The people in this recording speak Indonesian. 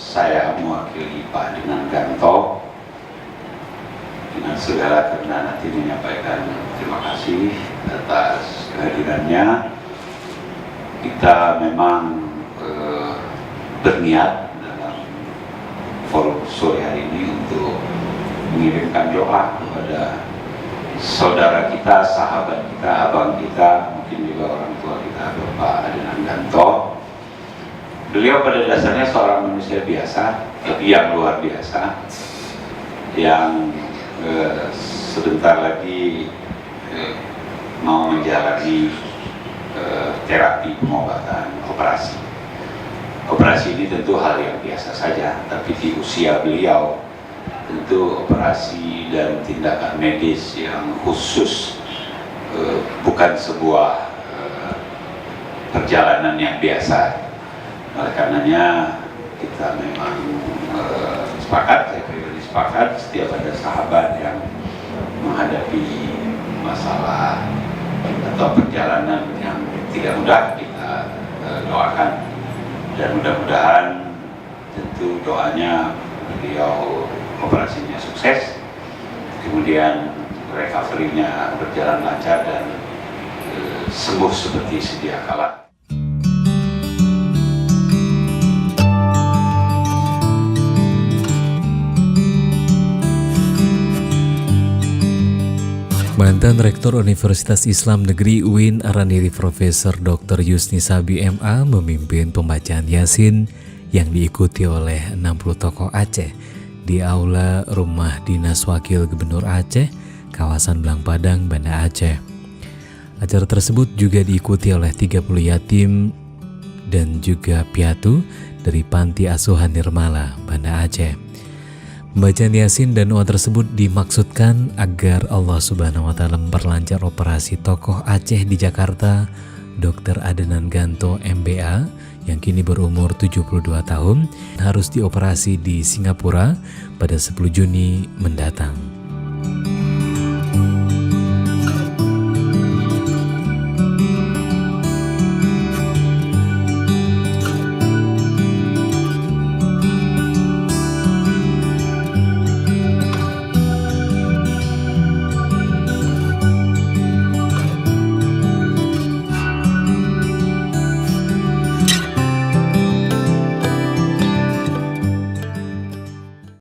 saya mewakili Pak Adnan Ganto dengan segala kerendahan hati menyampaikan terima kasih atas kehadirannya. Kita memang berniat dalam forum sore hari ini untuk mengirimkan doa kepada saudara kita, sahabat kita, abang kita, mungkin juga orang tua kita, Bapak Adnan Ganto. Beliau pada dasarnya seorang manusia biasa, tapi yang luar biasa, yang sebentar lagi mau menjalani terapi pengobatan, operasi. Operasi ini tentu hal yang biasa saja, tapi di usia beliau tentu operasi dan tindakan medis yang khusus bukan sebuah perjalanan yang biasa. Oleh karenanya kita memang sepakat, saya pribadi sepakat, setiap ada sahabat yang menghadapi masalah atau perjalanan yang tidak mudah, kita doakan. Dan mudah-mudahan tentu doanya beliau operasinya sukses, kemudian recovery-nya berjalan lancar dan sembuh seperti sedia kala. Mantan Rektor Universitas Islam Negeri UIN Araniri Profesor Dr. Yusni Sabi MA memimpin pembacaan Yasin yang diikuti oleh 60 tokoh Aceh di Aula Rumah Dinas Wakil Gubernur Aceh, kawasan Belang Padang, Banda Aceh. Acara tersebut juga diikuti oleh 30 yatim dan juga piatu dari Panti Asuhan Nirmala, Banda Aceh. Pembacaan Yasin dan doa tersebut dimaksudkan agar Allah Subhanahu wa Ta'ala memperlancar operasi tokoh Aceh di Jakarta, Dr. Adnan Ganto MBA, yang kini berumur 72 tahun, harus dioperasi di Singapura pada 10 Juni mendatang.